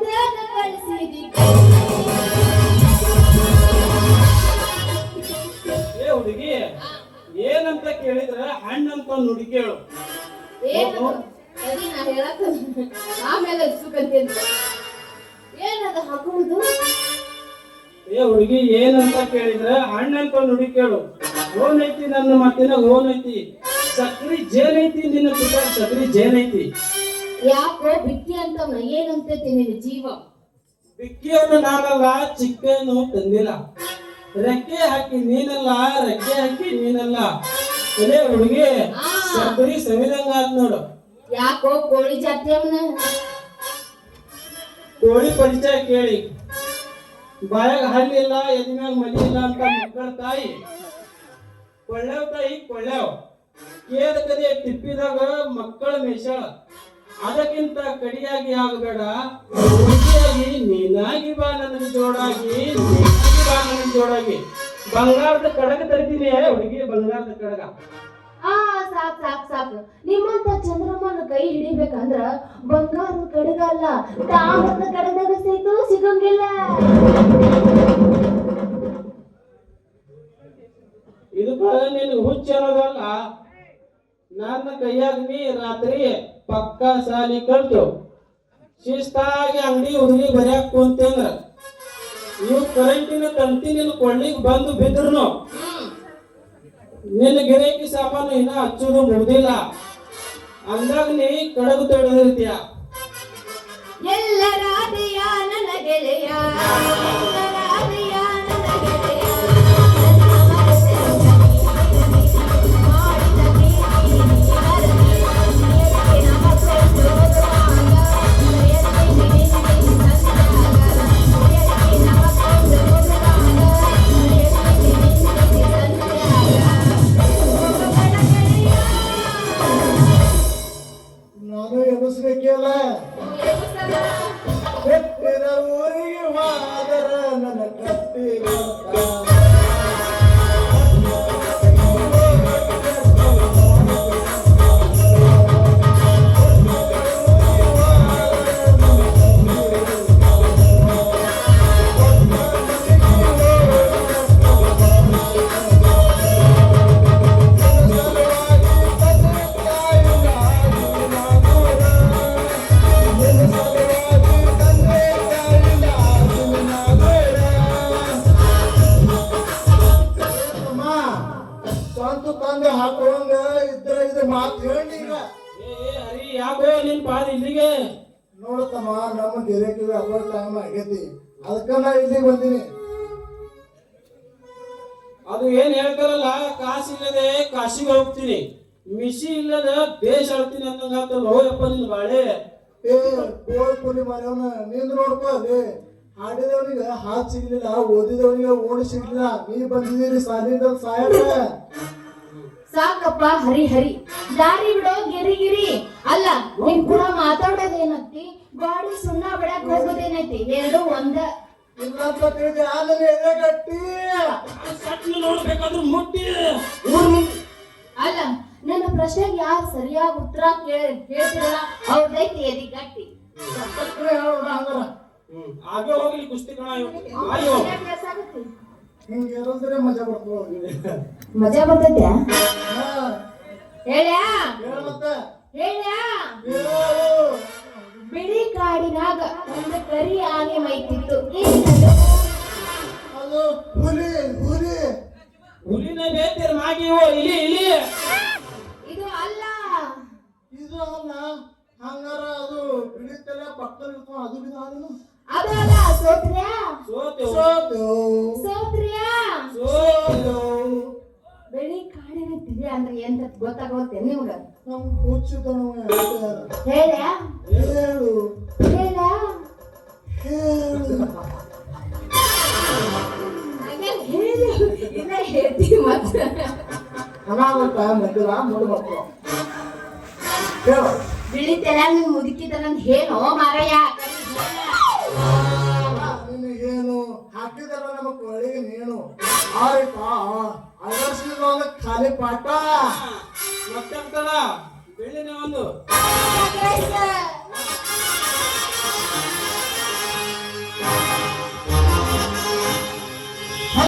ಉದ್ಯಾನ ಕಳಿಸಿದಿ ಏ ಹುಡುಗಿ ಏನಂತ ಕೇಳಿದ್ರ ಹಣ್ಣಂತ ನುಡಿ ಕೇಳು. ಏನು ಸರಿ ನಾ ಹೇಳಕ ಆಮೇಲೆ ಸುಖಂತ ಏನದ ಹಾಕುವುದು. ಏ ಹುಡುಗಿ ಏನಂತ ಕೇಳಿದ್ರ ಹಣ್ಣಂತ ನುಡಿ ಕೇಳು. ಓನ್ ಐತಿ ನನ್ನ ಮಾತಿನ ಓನ್ ಐತಿ, ಸಕ್ರಿ ಜೇನ್ ಐತಿ ನಿನ್ನ ತುಟ ಸಕ್ರಿ ಜೇನ್ ಐತಿ. ಯಾಕೋ ಬಿಕ್ಕಿ ಅಂತ ಏನಂತ ನಿನ್ನ ಜೀವ. ಬಿಕ್ಕಿಯನ್ನು ನಾನಲ್ಲ, ಚಿಕ್ಕನ್ನು ತಂದಿಲ್ಲ. ರೆಕ್ಕೆ ಹಾಕಿ ನೀನಲ್ಲ, ರೆಕ್ಕೆ ಹಾಕಿ ನೀನಲ್ಲ. ಅದೇ ಹುಡುಗಿ ಸಕ್ರಿ ಸವಿದಂಗ ಆತ್ ನೋಡು. ಯಾಕೋ ಕೋಳಿ ಜಾತಿ ಅವನ ಕೋಳಿ ಪರಿಚಯ ಕೇಳಿ. ಬಾಯಾಗ ಹಲ್ಲಿಲ್ಲ, ಎದಿಮ್ಯಾಗ ಮಲಿ ಇಲ್ಲ ಅಂತ ಮಕ್ಕಳ ತಾಯಿ ಕೊಳ್ಳೆವ್ ತಾಯಿ ಕೊಳ್ಳೆವ್. ಕೇದ ಕದೆ ತಿಪ್ಪಿದಾಗ ಮಕ್ಕಳ ಮೇಷಾಳ. ಅದಕ್ಕಿಂತ ಕಡಿಯಾಗಿ ಆಗಬೇಡ, ಹುಡುಗಿಯಾಗಿ ನೀನಾಗಿ ಬಾ ನನ್ನ ಜೋಡಾಗಿ, ನೀನಾಗಿ ಬಾ ನನ್ನ ಜೋಡಾಗಿ. ಬಂಗಾರದ ಕಡಗ ತರ್ತೀನಿ ಹುಡುಗಿ, ಬಂಗಾರದ ಕಡಗ. ಸಾಕ್ ಸಾಕ್ ಸಾಕು. ನಿಮ್ಮಂತ ಚಂದ್ರಮ್ಮನ ಕೈ ಹಿಡಿಬೇಕಂದ್ರ ಬಂಗಾರದ ಕಡಗ ಅಲ್ಲ, ತಾಮ್ರದ ಕಡಗದಾಗ ಸಹಿತ ಸಿಗಂಗಿಲ್ಲ. ಇದಕ್ಕ ನೀನು ಹುಚ್ಚ ಅನ್ನೋದಲ್ಲ. ನನ್ನ ಕೈಯಾಗ ನೀ ರಾತ್ರಿ ಪಕ್ಕ ಸಾಲಿ ಕಲ್ತು ಶಿಸ್ತಾಗಿ ಅಂಗಡಿ ಹುಡುಗಿ ಬರ್ಯಾಕ ಕುಂತಂದ್ರ ಇವು ಕರೆಂಟಿನ ತಂತಿ ನಿನ್ನ ಕೊಳ್ಳಿಗೆ ಬಂದು ಬಿದ್ರುನು ನಿನ್ನ ಗಿರಾಕಿ ಸಾಮಾನು ಇನ್ನ ಹಚ್ಚೋದು ಮುಗ್ದಿಲ್ಲ ಅಂದಾಗ ನೀ ಕಡಗು ತೊಳೆದಿರ್ತೀಯ. ಎಲ್ಲರಾದೆಯ ನನ್ನ ಗೆಳೆಯ, ಎಲ್ಲರಾದೆಯ ನನ್ನ ಗೆಳೆಯ. ನಾನು ಎಬ್ಬಿಸ್ಬೇಕಲ್ಲ, ಕಟ್ಟಿದ ಊರಿಗೆ ಹೋದರ ನನ್ನ ಕಟ್ಟಿಗೆ ತಂದು ಹಾಕೋಂಗ ಇದ್ರ ಇದು ಮಾತು ಹೇಳಿ. ಹರಿ ಯಾಕೋ ನಿನ್ ಪಾದ ಇಲ್ಲಿಗೆ? ನೋಡತ್ತಮ್ಮ, ನಮ್ಮ ಗಿರಾಕಿ ಹಬ್ಬ ಟೈಮ್ ಆಗೈತಿ, ಅದಕ್ಕ ನಾ ಇಲ್ಲಿಗೆ ಬಂದೀನಿ. ಅದು ಏನ್ ಹೇಳ್ತಾರಲ್ಲ, ಕಾಸಿಲ್ಲದೆ ಕಾಶಿಗೆ ಹೋಗ್ತೀನಿ, ಮಿಶಿ ಇಲ್ಲದ ದೇಶ ಆಳ್ತೀನಿ ಅನ್ನಂಗಾತ. ಹೋಯಪ್ಪ ನಿನ್ ಬಾಳೆ. ಕೋಳಿ ಪುರಿ ಮನೆಯವನ ನಿಂದು ನೋಡ್ಕೋ. ಅಲ್ಲಿ ಹಾಡಿದವನಿಗೆ ಹಾತ್ ಸಿಗ್ಲಿಲ್ಲ, ಓದಿದವನಿಗೆ ಓಡಿ ಸಿಗ್ಲಿಲ್ಲ, ನೀ ಬಂದಿದ್ದೀರಿ ಸಾಲಿದ ಸಾಯಕ. ಸಾಕಪ್ಪ ಹರಿ ಹರಿ, ದಾರಿ ಬಿಡೋ ಗಿರಿ ಗಿರಿ. ಅಲ್ಲ ನಿನ್ ಕೂಡ ಮಾತಾಡೋದೇನತ್ತಿ, ಗಾಡಿ ಸುಣ್ಣ ಬಿಡಕ್ ಹೋಗೋದೇನೈತಿ, ಎರಡು ಒಂದ. ಇಲ್ಲಂತ ತಿಳಿದಿ ಆಮೇಲೆ ಎದೆಗಟ್ಟಿ ನೋಡ್ಬೇಕಾದ್ರೂ ಮುಟ್ಟಿ. ಅಲ್ಲ ನನ್ನ ಪ್ರಶ್ನೆಗೆ ಯಾರು ಸರಿಯಾಗಿ ಉತ್ತರ ಹೇಳ್ತಿರಲ್ಲ ಅವ್ರದೈತಿ ಎದಿ ಗಟ್ಟಿ. ಹೇಳೋಣ ಹಂಗಾರ. ಆಗ ಹೋಗ್ಲಿ ಕುಸ್ತಿ ಕಣ. ಹಿಂಗೆ ಇರೋದ್ರೆ ಮಜಾ ಬರ್ತದೆ. ಮಜಾ ಬರ್ತೈತ್ಯಾ? ಹೇಳ್ಯಾ ಮತ್ತೆ ಹೇಳ್ಯಾ? ಬಿಳಿ ಕಾಡಿನಾಗ ಒಂದು ಕರಿ ಆನೆ ಮೈತಿತ್ತು. ಅದು ಹುಲಿ ಹುಲಿ ಹುಲಿನ ಬೇತಿರ್ ಮಾಗಿವೋ ಇಲಿ ಇಲಿ. ಇದು ಅಲ್ಲ, ಇದು ಅಲ್ಲ. ಹಂಗಾರ ಅದು ಬಿಳಿತಲ್ಲ ಪಕ್ಕದಲ್ಲಿ ಅದು ಬಿದ್ದು ಅದು ಅಲ್ಲ. ಸೋತ್ರ್ಯಾ ಸೋತ್ರ್ಯಾ? ಬೆಳಿ ಕಾಡಿನ ತಿಳಿ ಅಂದ್ರೆ ಎಂತ ಗೊತ್ತಾಗೋತ್ತೆ ನಿಮ್ಗ? ನಮ್ ಕೂಚಿದನು ಹೇಳ್ಯಾ ಹೇಳು ಹೇಳ್ಯಾ? ಇಲ್ಲ ಹೇಳ್ತೀವಿ ಮತ್ತೆ. ಅನಾಗತ್ತ ಮಧ್ಯದ ಮೂರು ಮಕ್ಕಳು ಹೇಳು. ಬಿಳಿತೆಲ್ಲ ನಿನ್ ಮುದುಕಿದಲ್ಲ ಹೇಳೋ ಮಾರಯ್ಯ. ನಿನಗೇನು ಹಾಕಿದಲ್ಲ ನಮ್ಮ ಕೊಳಿಗೆ ನೀನು ಆಯ್ತಾ? ಅಗರ್ಸಿದ ಖಾಲಿ ಪಾಠ ಮತ್ತೆ ಬೆಳ್ಳಿನ ಒಂದು